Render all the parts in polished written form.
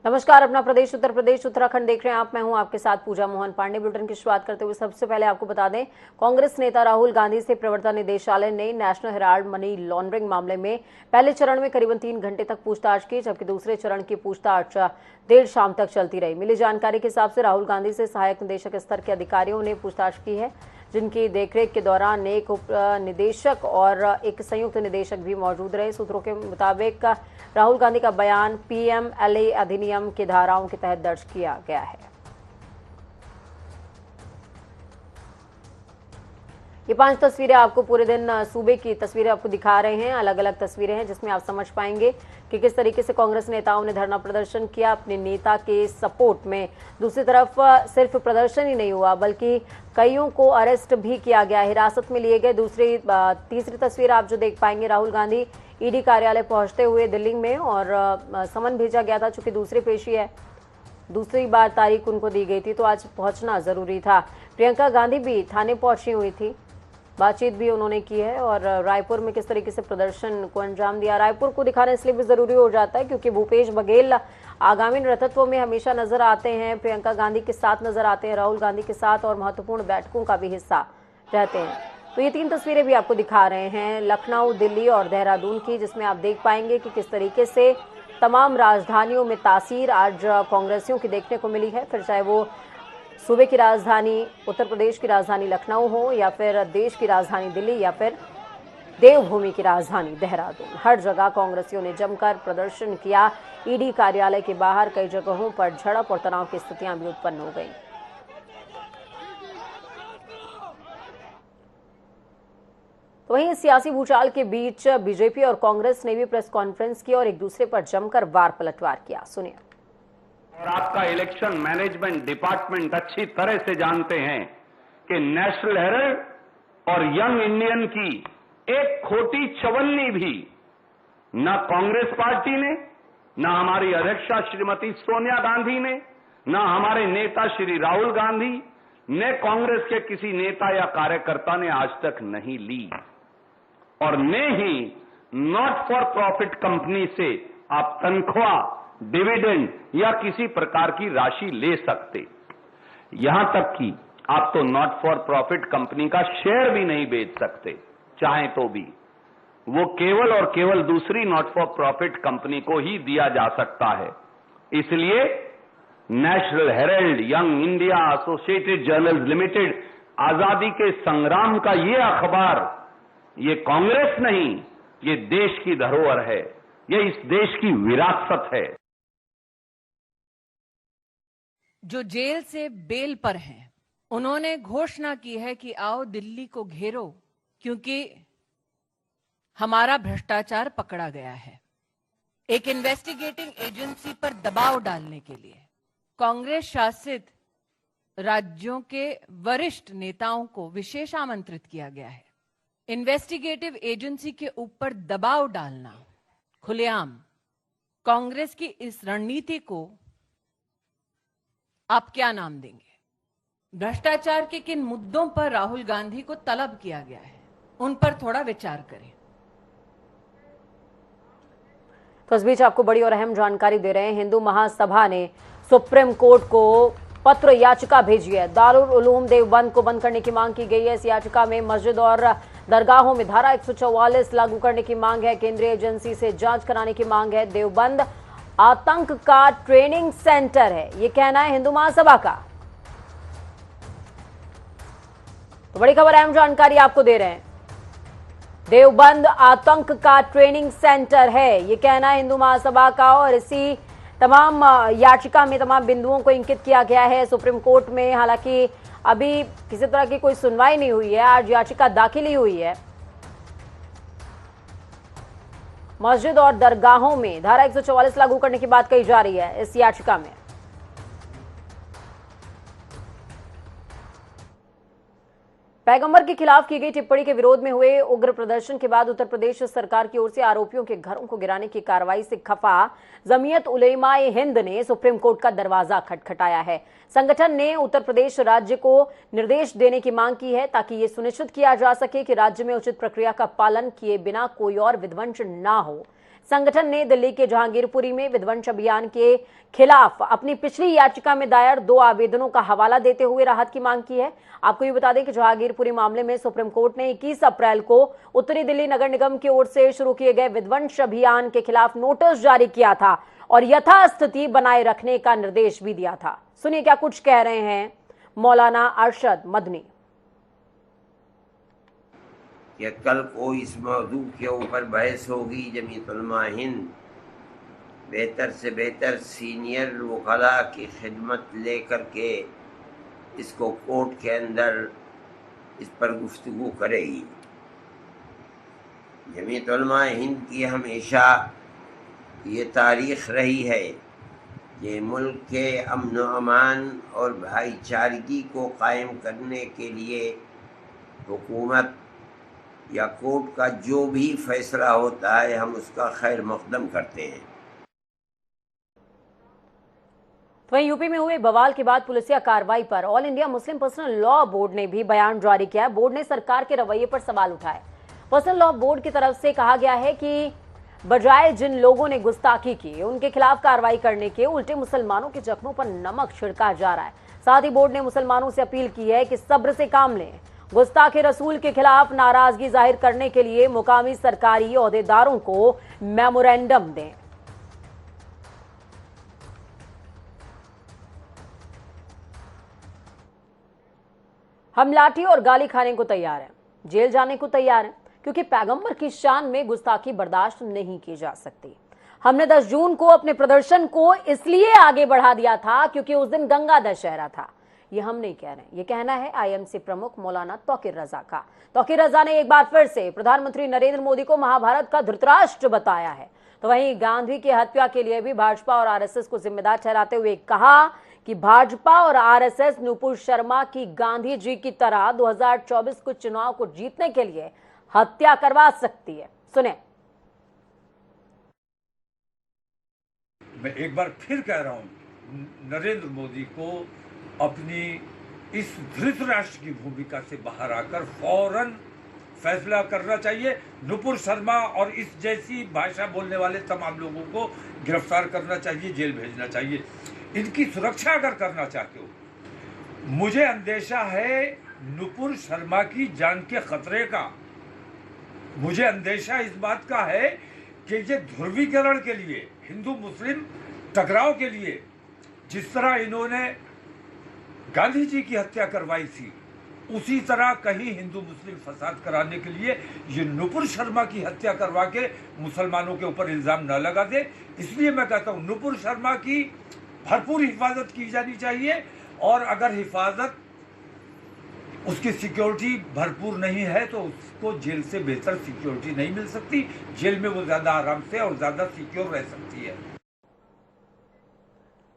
नमस्कार। अपना प्रदेश उत्तर प्रदेश उत्तराखंड देख रहे हैं आप। मैं हूं आपके साथ पूजा मोहन पांडे। बुलेटिन की शुरुआत करते हुए सबसे पहले आपको बता दें, कांग्रेस नेता राहुल गांधी से प्रवर्तन निदेशालय ने नेशनल हेराल्ड मनी लॉन्ड्रिंग मामले में पहले चरण में करीबन 3 घंटे तक पूछताछ की, जबकि दूसरे चरण की पूछताछ देर शाम तक चलती रही। मिली जानकारी के हिसाब से राहुल गांधी से सहायक निदेशक स्तर के अधिकारियों ने पूछताछ की है, जिनकी देखरेख के दौरान एक उप निदेशक और एक संयुक्त निदेशक भी मौजूद रहे। सूत्रों के मुताबिक राहुल गांधी का बयान पीएमएलए अधिनियम की धाराओं के तहत दर्ज किया गया है। ये 5 तस्वीरें आपको पूरे दिन सूबे की तस्वीरें आपको दिखा रहे हैं। अलग अलग तस्वीरें हैं जिसमें आप समझ पाएंगे कि किस तरीके से कांग्रेस नेताओं ने धरना प्रदर्शन किया अपने नेता के सपोर्ट में। दूसरी तरफ सिर्फ प्रदर्शन ही नहीं हुआ, बल्कि कईयों को अरेस्ट भी किया गया, हिरासत में लिए गए। तीसरी तस्वीर आप जो देख पाएंगे, राहुल गांधी ईडी कार्यालय पहुंचते हुए दिल्ली में, और समन भेजा गया था। चूंकि दूसरी पेशी है, दूसरी बार तारीख उनको दी गई थी, तो आज पहुंचना जरूरी था। प्रियंका गांधी भी थाने पहुंची हुई थी, बातचीत भी उन्होंने की है। और रायपुर में किस तरीके से प्रदर्शन को अंजाम दिया, रायपुर को दिखाना इसलिए भी जरूरी हो जाता है क्योंकि भूपेश बघेल आगामी नेतृत्व में हमेशा नजर आते हैं, प्रियंका गांधी के साथ नजर आते हैं, राहुल गांधी के साथ, और महत्वपूर्ण बैठकों का भी हिस्सा रहते हैं। तो ये 3 तस्वीरें भी आपको दिखा रहे हैं लखनऊ, दिल्ली और देहरादून की, जिसमें आप देख पाएंगे कि किस तरीके से तमाम राजधानियों में तासीर आज कांग्रेसियों की देखने को मिली है। फिर चाहे वो सूबे की राजधानी उत्तर प्रदेश की राजधानी लखनऊ हो, या फिर देश की राजधानी दिल्ली, या फिर देवभूमि की राजधानी देहरादून, हर जगह कांग्रेसियों ने जमकर प्रदर्शन किया। ईडी कार्यालय के बाहर कई जगहों पर झड़प और तनाव की स्थितियां भी उत्पन्न हो गई। तो वहीं सियासी भूचाल के बीच बीजेपी और कांग्रेस ने भी प्रेस कॉन्फ्रेंस की और एक दूसरे पर जमकर वार पलटवार किया। सुनिए। और आपका इलेक्शन मैनेजमेंट डिपार्टमेंट अच्छी तरह से जानते हैं कि नेशनल हेराल्ड और यंग इंडियन की एक खोटी चवन्नी भी न कांग्रेस पार्टी ने, न हमारी अध्यक्षा श्रीमती सोनिया गांधी ने, न हमारे नेता श्री राहुल गांधी ने, कांग्रेस के किसी नेता या कार्यकर्ता ने आज तक नहीं ली, और न ही नॉट फॉर प्रॉफिट कंपनी से आप तनख्वाह, डिविडेंड या किसी प्रकार की राशि ले सकते। यहां तक कि आप तो नॉट फॉर प्रॉफिट कंपनी का शेयर भी नहीं बेच सकते, चाहे तो भी। वो केवल और केवल दूसरी नॉट फॉर प्रॉफिट कंपनी को ही दिया जा सकता है। इसलिए national Herald, young India, associated journals limited, आजादी के संग्राम का ये अखबार, ये कांग्रेस नहीं, ये देश की धरोहर है, ये इस देश की विरासत है। जो जेल से बेल पर हैं, उन्होंने घोषणा की है कि आओ दिल्ली को घेरो, क्योंकि हमारा भ्रष्टाचार पकड़ा गया है। एक इन्वेस्टिगेटिंग एजेंसी पर दबाव डालने के लिए कांग्रेस शासित राज्यों के वरिष्ठ नेताओं को विशेष आमंत्रित किया गया है। इन्वेस्टिगेटिव एजेंसी के ऊपर दबाव डालना खुलेआम, कांग्रेस की इस रणनीति को आप क्या नाम देंगे? भ्रष्टाचार के किन मुद्दों पर राहुल गांधी को तलब किया गया है, उन पर थोड़ा विचार करें। तो इस बीच आपको बड़ी और अहम जानकारी दे रहे हैं, हिंदू महासभा ने सुप्रीम कोर्ट को पत्र याचिका भेजी है। दारुल उलूम देवबंद को बंद करने की मांग की गई है। इस याचिका में मस्जिद और दरगाहों में धारा 144 लागू करने की मांग है। केंद्रीय एजेंसी से जांच कराने की मांग है। देवबंद आतंक का ट्रेनिंग सेंटर है, ये कहना है हिंदू महासभा का। तो बड़ी खबर, अहम जानकारी आपको दे रहे हैं। देवबंद आतंक का ट्रेनिंग सेंटर है, ये कहना है हिंदू महासभा का, और इसी तमाम याचिका में तमाम बिंदुओं को इंकित किया गया है सुप्रीम कोर्ट में। हालांकि अभी किसी तरह की कोई सुनवाई नहीं हुई है, आज याचिका दाखिल ही हुई है। मस्जिद और दरगाहों में धारा 144 लागू करने की बात कही जा रही है इस याचिका में। पैगंबर के खिलाफ की गई टिप्पणी के विरोध में हुए उग्र प्रदर्शन के बाद उत्तर प्रदेश सरकार की ओर से आरोपियों के घरों को गिराने की कार्रवाई से खफा जमीयत उलेमाए हिंद ने सुप्रीम कोर्ट का दरवाजा खटखटाया है। संगठन ने उत्तर प्रदेश राज्य को निर्देश देने की मांग की है ताकि ये सुनिश्चित किया जा सके कि राज्य में उचित प्रक्रिया का पालन किए बिना कोई और विध्वंस ना हो। संगठन ने दिल्ली के जहांगीरपुरी में विध्वंस अभियान के खिलाफ अपनी पिछली याचिका में दायर 2 आवेदनों का हवाला देते हुए राहत की मांग की है। आपको ये बता दें कि जहांगीरपुरी मामले में सुप्रीम कोर्ट ने 21 अप्रैल को उत्तरी दिल्ली नगर निगम की ओर से शुरू किए गए विध्वंस अभियान के खिलाफ नोटिस जारी किया था और यथास्थिति बनाए रखने का निर्देश भी दिया था। सुनिए क्या कुछ कह रहे हैं मौलाना अरशद मदनी। कि कल को इस मौजू के ऊपर बहस होगी, जमीयत उलमा हिंद बेहतर से बेहतर सीनियर वकला की खिदमत लेकर के इसको कोर्ट के अंदर इस पर गुफ्तगू करेगी। जमीयत उलमा हिंद की हमेशा ये तारीख रही है कि मुल्क के अमन व अमान और भाईचारगी को कायम करने के लिए हुकूमत या कोर्ट का जो भी फैसला होता है हम उसका खैर मकदम करते हैं। वहीं यूपी में हुए बवाल के बाद पुलिसिया कार्रवाई पर all India Muslim personal law board ने भी बयान जारी किया है। बोर्ड ने सरकार के रवैये पर सवाल उठाए। पर्सनल लॉ बोर्ड की तरफ से कहा गया है कि बजाय जिन लोगों ने गुस्ताखी की उनके खिलाफ कार्रवाई करने के उल्टे मुसलमानों के जख्मों पर नमक छिड़का जा रहा है। साथ ही बोर्ड ने मुसलमानों से अपील की है कि सब्र से काम लें। गुस्ताखे रसूल के खिलाफ नाराजगी जाहिर करने के लिए मुकामी सरकारी ओहदेदारों को मेमोरेंडम दें। हम लाठी और गाली खाने को तैयार हैं, जेल जाने को तैयार हैं, क्योंकि पैगंबर की शान में गुस्ताखी बर्दाश्त नहीं की जा सकती। हमने 10 जून को अपने प्रदर्शन को इसलिए आगे बढ़ा दिया था क्योंकि उस दिन गंगा दशहरा था। ये हम नहीं कह रहे, ये कहना है आईएमसी प्रमुख मौलाना तौकीर रजा का। तौकीर रजा ने एक बार फिर से प्रधानमंत्री नरेंद्र मोदी को महाभारत का धृतराष्ट्र बताया है। तो वहीं गांधी की हत्या के लिए भी भाजपा और आरएसएस को जिम्मेदार ठहराते हुए कहा कि भाजपा और आरएसएस नुपुर शर्मा की गांधी जी की तरह 2024 को चुनाव को जीतने के लिए हत्या करवा सकती है। सुने। मैं एक बार फिर कह रहा हूं, नरेंद्र मोदी को अपनी इस धृतराष्ट्र की भूमिका से बाहर आकर फौरन फैसला करना चाहिए। नुपुर शर्मा और इस जैसी भाषा बोलने वाले तमाम लोगों को गिरफ्तार करना चाहिए, जेल भेजना चाहिए। इनकी सुरक्षा अगर करना चाहते हो, मुझे अंदेशा है नुपुर शर्मा की जान के खतरे का। मुझे अंदेशा इस बात का है कि ये ध्रुवीकरण के लिए, हिंदू मुस्लिम टकराव के लिए जिस तरह इन्होंने गांधी जी की हत्या करवाई थी, उसी तरह कहीं हिंदू मुस्लिम फसाद कराने के लिए ये नुपुर शर्मा की हत्या करवा के मुसलमानों के ऊपर इल्जाम न लगा दे। इसलिए मैं कहता हूं नुपुर शर्मा की भरपूर हिफाजत की जानी चाहिए, और अगर हिफाजत उसकी सिक्योरिटी भरपूर नहीं है तो उसको जेल से बेहतर सिक्योरिटी नहीं मिल सकती। जेल में वो ज्यादा आराम से और ज्यादा सिक्योर रह सकती है।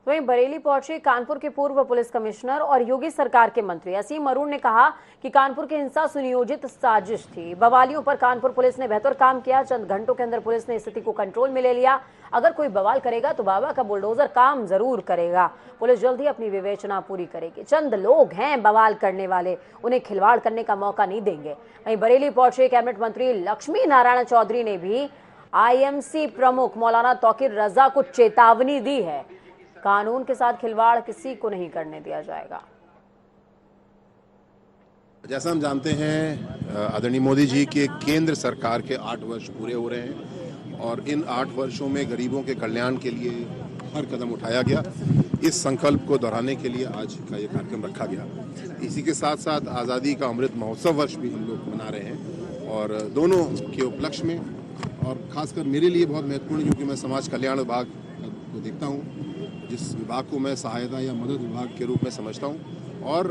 वहीं बरेली पहुंचे कानपुर के पूर्व पुलिस कमिश्नर और योगी सरकार के मंत्री असीम अरुण ने कहा कि कानपुर की हिंसा सुनियोजित साजिश थी। बवालियों पर कानपुर पुलिस ने बेहतर काम किया। चंद घंटों के अंदर पुलिस ने स्थिति को कंट्रोल में ले लिया। अगर कोई बवाल करेगा तो बाबा का बुलडोजर काम जरूर करेगा। पुलिस जल्द ही अपनी विवेचना पूरी करेगी। चंद लोग हैं बवाल करने वाले, उन्हें खिलवाड़ करने का मौका नहीं देंगे। वहीं बरेली पहुंचे कैबिनेट मंत्री लक्ष्मी नारायण चौधरी ने भी आईएमसी प्रमुख मौलाना तौकीर रजा को चेतावनी दी है। कानून के साथ खिलवाड़ किसी को नहीं करने दिया जाएगा। जैसा हम जानते हैं, आदरणीय मोदी जी के केंद्र सरकार के 8 वर्ष पूरे हो रहे हैं और इन 8 वर्षों में गरीबों के कल्याण के लिए हर कदम उठाया गया। इस संकल्प को दोहराने के लिए आज का ये कार्यक्रम रखा गया। इसी के साथ साथ आज़ादी का अमृत महोत्सव वर्ष भी हम लोग मना रहे हैं और दोनों के उपलक्ष्य में, और खासकर मेरे लिए बहुत महत्वपूर्ण, क्योंकि मैं समाज कल्याण विभाग को देखता हूँ, जिस विभाग को मैं सहायता या मदद विभाग के रूप में समझता हूँ, और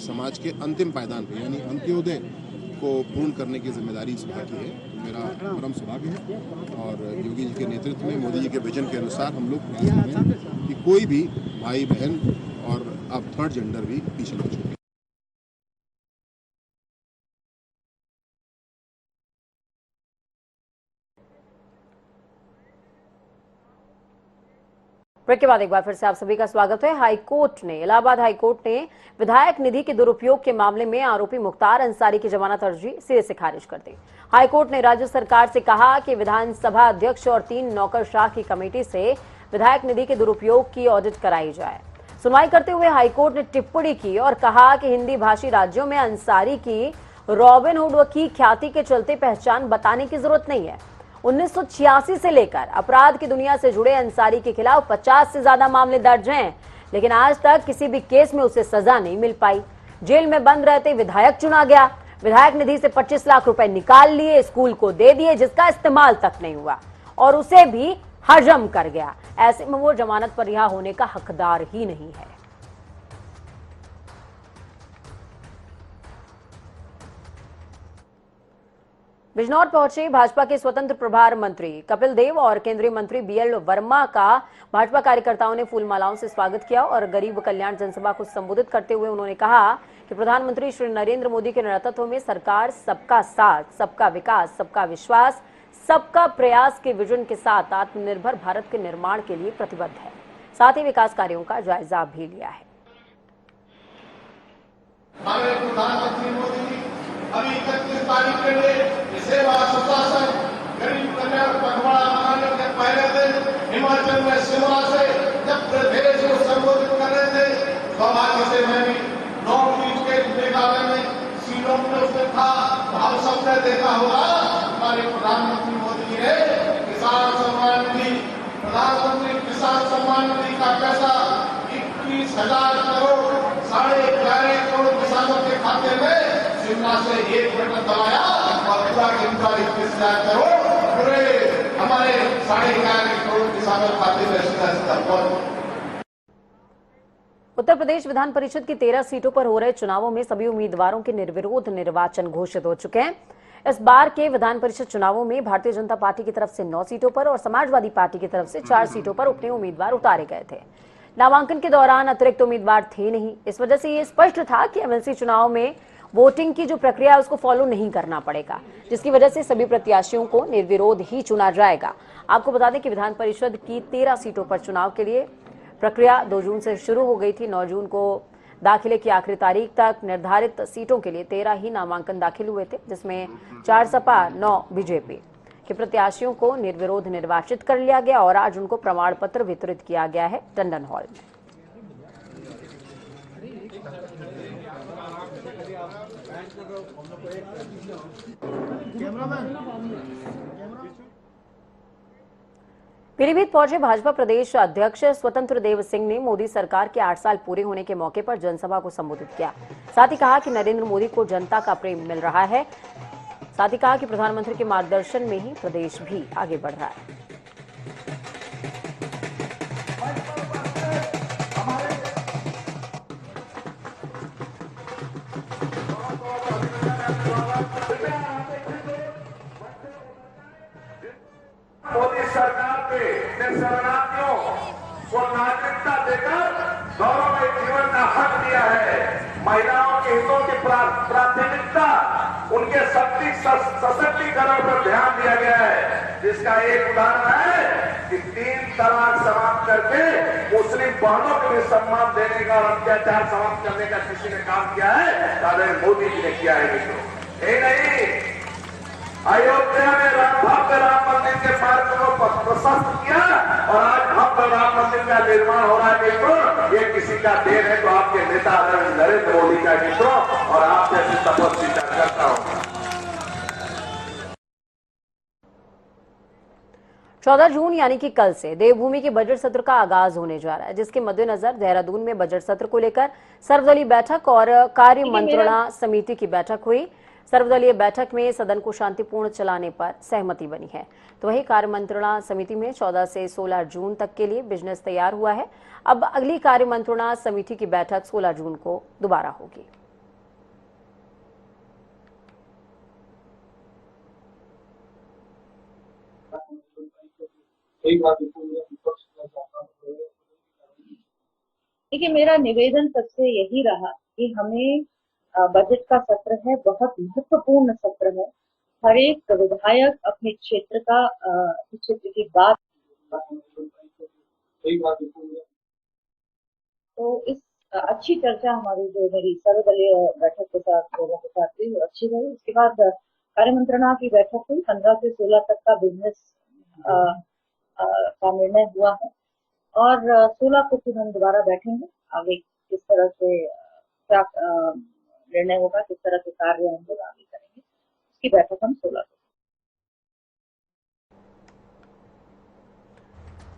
समाज के अंतिम पायदान पे यानी अंत्योदय को पूर्ण करने की जिम्मेदारी इस विभाग की है। मेरा परम सौभाग्य है और योगी जी के नेतृत्व में, मोदी जी के विजन के अनुसार हम लोग प्रयास कर रहे हैं कि कोई भी भाई बहन और अब थर्ड जेंडर भी पीछे न छूटे। ब्रेक के बाद एक बार फिर से आप सभी का स्वागत है। इलाहाबाद हाईकोर्ट ने विधायक निधि के दुरुपयोग के मामले में आरोपी मुख्तार अंसारी की जमानत अर्जी सिरे से खारिज कर दी। हाईकोर्ट ने राज्य सरकार से कहा कि विधानसभा अध्यक्ष और 3 नौकरशाह की कमेटी से विधायक निधि के दुरुपयोग की ऑडिट कराई जाए। सुनवाई करते हुए हाईकोर्ट ने टिप्पणी की और कहा कि हिंदी भाषी राज्यों में अंसारी की रॉबिनहुड की ख्याति के चलते पहचान बताने की जरूरत नहीं है। 1986 से लेकर अपराध की दुनिया से जुड़े अंसारी के खिलाफ 50 से ज्यादा मामले दर्ज हैं, लेकिन आज तक किसी भी केस में उसे सजा नहीं मिल पाई। जेल में बंद रहते विधायक चुना गया, विधायक निधि से 25 लाख रुपए निकाल लिए, स्कूल को दे दिए जिसका इस्तेमाल तक नहीं हुआ और उसे भी हजम कर गया। ऐसे में वो जमानत पर रिहा होने का हकदार ही नहीं है। बिजनौर पहुंचे भाजपा के स्वतंत्र प्रभार मंत्री कपिल देव और केंद्रीय मंत्री बीएल वर्मा का भाजपा कार्यकर्ताओं ने फूलमालाओं से स्वागत किया और गरीब कल्याण जनसभा को संबोधित करते हुए उन्होंने कहा कि प्रधानमंत्री श्री नरेंद्र मोदी के नेतृत्व में सरकार सबका साथ, सबका विकास, सबका विश्वास, सबका प्रयास के विजन के साथ आत्मनिर्भर भारत के निर्माण के लिए प्रतिबद्ध है। साथ ही विकास कार्यों का जायजा भी लिया है। प्रधानमंत्री मोदी जी अभी 31 तारीख के लिए सेवा सुशासन गरीब कल्याण पखवाड़ा मनाने के पहले दिन हिमाचल में शिमला से जब प्रदेश को संबोधित कर रहे थे, सौभाग्य से मैं भी 9 बीच के मेघालय में शिलोंग में उसमें था। हम सबने देखा होगा हमारे प्रधानमंत्री मोदी जी ने किसान सम्मान निधि, प्रधानमंत्री किसान सम्मान निधि का पैसा 21,000 करोड़ 11.5 करोड़ किसानों के खाते में शिमला से 1 बटन दबाया और पूरा 21,000 करोड़ पूरे हमारे 11.5 करोड़ किसानों के खाते में सीधा पहुंच। उत्तर प्रदेश विधान परिषद की 13 सीटों पर हो रहे चुनावों में सभी उम्मीदवारों के निर्विरोध निर्वाचन घोषित हो चुके हैं। इस बार के विधान परिषद चुनावों में भारतीय जनता पार्टी की तरफ से 9 सीटों पर और समाजवादी पार्टी की तरफ से 4 सीटों पर अपने उम्मीदवार उतारे गए थे। नामांकन के दौरान अतिरिक्त उम्मीदवार थे नहीं। इस वजह से ये स्पष्ट था कि एमएलसी चुनाव में वोटिंग की जो प्रक्रिया है उसको फॉलो नहीं करना पड़ेगा, जिसकी वजह से सभी प्रत्याशियों को निर्विरोध ही चुना जाएगा। आपको बता दें कि विधान परिषद की 13 सीटों पर चुनाव के लिए प्रक्रिया 2 जून से शुरू हो गई थी। 9 जून को दाखिले की आखिरी तारीख तक निर्धारित सीटों के लिए 13 ही नामांकन दाखिल हुए थे, जिसमें 4 सपा 9 बीजेपी के प्रत्याशियों को निर्विरोध निर्वाचित कर लिया गया और आज उनको प्रमाण पत्र वितरित किया गया है टंडन हॉल में। पीलीभीत पहुंचे भाजपा प्रदेश अध्यक्ष स्वतंत्र देव सिंह ने मोदी सरकार के 8 साल पूरे होने के मौके पर जनसभा को संबोधित किया। साथ ही कहा कि नरेंद्र मोदी को जनता का प्रेम मिल रहा है। साथ ही कहा कि प्रधानमंत्री के मार्गदर्शन में ही प्रदेश भी आगे बढ़ रहा है। मोदी सरकार ने शरणार्थियों को नागरिकता देकर गौरवमय जीवन का हक दिया है। महिलाओं के हितों की प्राथमिकता, उनके सशक्तिकरण पर ध्यान दिया गया है, जिसका एक उदाहरण है कि 3 तलाक समाप्त करके मुस्लिम बहनों को भी सम्मान देने का और अत्याचार समाप्त करने का किसी ने काम किया है, नरेंद्र मोदी जी ने किया है। मित्रों, ये नहीं, अयोध्या में भव्य राम मंदिर के मार्ग को प्रशस्त किया और आज भव्य राम मंदिर का निर्माण हो रहा है। मित्रों, ये किसी का देन है तो आपके नेता नरेंद्र मोदी का। मित्रों, और आप जैसे तपस्वी करता हूं। 14 जून यानी कि कल से देवभूमि के बजट सत्र का आगाज होने जा रहा है, जिसके मद्देनजर देहरादून में बजट सत्र को लेकर सर्वदलीय बैठक और कार्य मंत्रणा समिति की बैठक हुई। सर्वदलीय बैठक में सदन को शांतिपूर्ण चलाने पर सहमति बनी है। तो वही कार्य मंत्रणा समिति में 14 से 16 जून तक के लिए बिजनेस तैयार हुआ है। अब अगली कार्य मंत्रणा समिति की बैठक 16 जून को दोबारा होगी। देखिए, मेरा निवेदन सबसे यही रहा कि हमें बजट का सत्र है, बहुत महत्वपूर्ण सत्र है। हर एक विधायक अपने क्षेत्र की बात तो इस अच्छी चर्चा हमारी जो मेरी सर्वदलीय बैठक के साथ लोगों के साथ हुई वो अच्छी रही। उसके बाद कार्य मंत्रणा की बैठक हुई, 15 से 16 तक का बिजनेस का निर्णय हुआ है और 16 को फिर हम दोबारा बैठेंगे, आगे किस तरह से क्या निर्णय होगा, किस तरह के कार्य हम लोग आगे करेंगे, उसकी बैठक हम 16 को।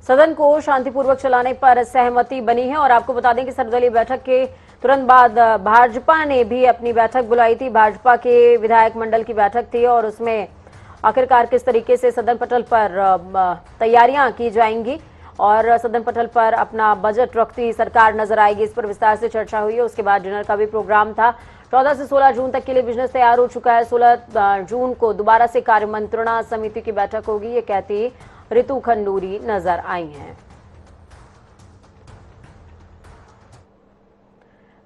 सदन को शांतिपूर्वक चलाने पर सहमति बनी है और आपको बता दें कि सर्वदलीय बैठक के तुरंत बाद भाजपा ने भी अपनी बैठक बुलाई थी। भाजपा के विधायक मंडल की बैठक थी और उसमें आखिरकार किस तरीके से सदन पटल पर तैयारियां की जाएंगी और सदन पटल पर अपना बजट रखती सरकार नजर आएगी, इस पर विस्तार से चर्चा हुई है। उसके बाद डिनर का भी प्रोग्राम था। 14 से 16 जून तक के लिए बिजनेस तैयार हो चुका है। 16 जून को दोबारा से कार्य मंत्रणा समिति की बैठक होगी, ये कहती ऋतु खंडूरी नजर आई हैं।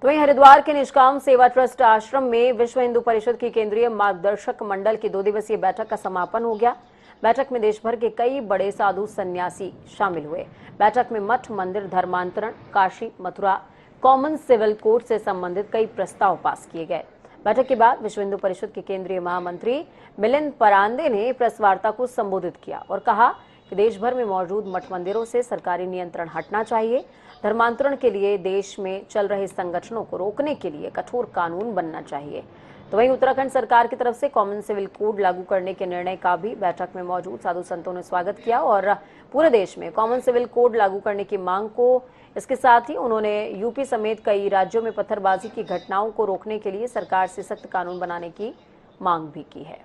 तो वहीं हरिद्वार के निष्काम सेवा ट्रस्ट आश्रम में विश्व हिंदू परिषद की केंद्रीय मार्गदर्शक मंडल की 2 दिवसीय बैठक का समापन हो गया। बैठक में देश भर के कई बड़े साधु सन्यासी शामिल हुए। बैठक में मठ, मंदिर, धर्मांतरण, Kashi, Mathura, common civil code से संबंधित कई प्रस्ताव पास किए गए। बैठक के बाद विश्व हिंदू परिषद के केंद्रीय महामंत्री मिलिंद परांदे ने प्रेस वार्ता को संबोधित किया और कहा कि देश भर में मौजूद मठ मंदिरों से सरकारी नियंत्रण हटना चाहिए। धर्मांतरण के लिए देश में चल रहे संगठनों को रोकने के लिए कठोर कानून बनना चाहिए। तो वहीं उत्तराखंड सरकार की तरफ से कॉमन सिविल कोड लागू करने के निर्णय का भी बैठक में मौजूद साधु संतों ने स्वागत किया और पूरे देश में कॉमन सिविल कोड लागू करने की मांग को, इसके साथ ही उन्होंने यूपी समेत कई राज्यों में पत्थरबाजी की घटनाओं को रोकने के लिए सरकार से सख्त कानून बनाने की मांग भी की है।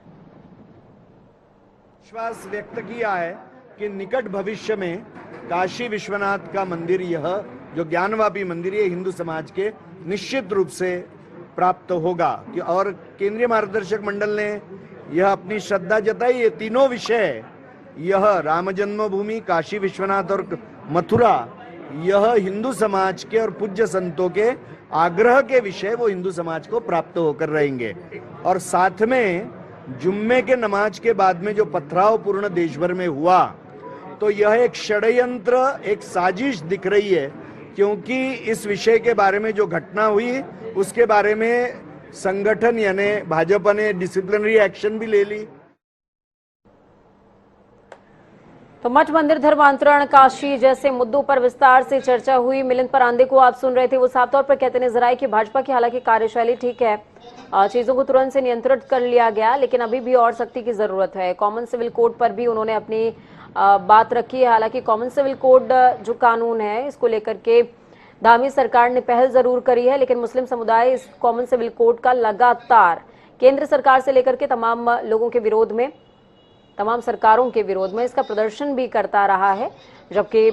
विश्वास व्यक्त किया है कि निकट भविष्य में काशी विश्वनाथ का मंदिर, यह जो ज्ञानवापी मंदिर, ये हिंदू समाज के निश्चित रूप से प्राप्त होगा। और केंद्रीय मार्गदर्शक मंडल ने यह अपनी श्रद्धा जताई। ये तीनों विषय, यह राम जन्मभूमि, काशी विश्वनाथ और मथुरा, यह हिंदू समाज के और पूज्य संतों के आग्रह के विषय वो हिंदू समाज को प्राप्त होकर रहेंगे। और साथ में जुम्मे के नमाज के बाद में जो पथराव पूर्ण देश भर में हुआ, तो यह एक षड्यंत्र, एक साजिश दिख रही है, क्योंकि इस विषय के बारे में जो घटना हुई उसके बारे में संगठन यानी भाजपा ने डिसिप्लिनरी एक्शन भी ले ली। तो मठ, मंदिर, धर्मांतरण, काशी जैसे मुद्दों पर विस्तार से चर्चा हुई। मिलिंद परांदे को आप सुन रहे थे, वो साफ तौर पर कहते नजर आए कि भाजपा की हालांकि कार्यशैली ठीक है, चीजों को तुरंत से नियंत्रित कर लिया गया, लेकिन अभी भी और सख्ती की जरूरत है। कॉमन सिविल कोड पर भी उन्होंने अपनी बात रखी है। हालांकि कॉमन सिविल कोड जो कानून है, इसको लेकर के धामी सरकार ने पहल जरूर करी है, लेकिन मुस्लिम समुदाय इस कॉमन सिविल कोड का लगातार केंद्र सरकार से लेकर के तमाम लोगों के विरोध में, तमाम सरकारों के विरोध में इसका प्रदर्शन भी करता रहा है। जबकि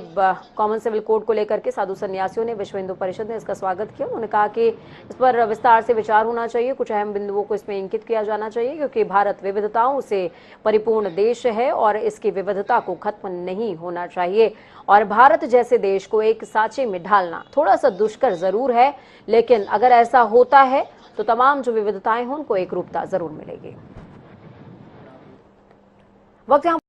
कॉमन सिविल कोड को लेकर के साधु सन्यासियों ने, विश्व हिंदू परिषद ने इसका स्वागत किया। उन्होंने कहा कि इस पर विस्तार से विचार होना चाहिए, कुछ अहम बिंदुओं को इसमें इंकित किया जाना चाहिए, क्योंकि भारत विविधताओं से परिपूर्ण देश है और इसकी विविधता को खत्म नहीं होना चाहिए। और भारत जैसे देश को एक साँचे में ढालना थोड़ा सा दुष्कर जरूर है, लेकिन अगर ऐसा होता है तो तमाम जो विविधताएं हैं उनको एक रूपता जरूर मिलेगी। वक्त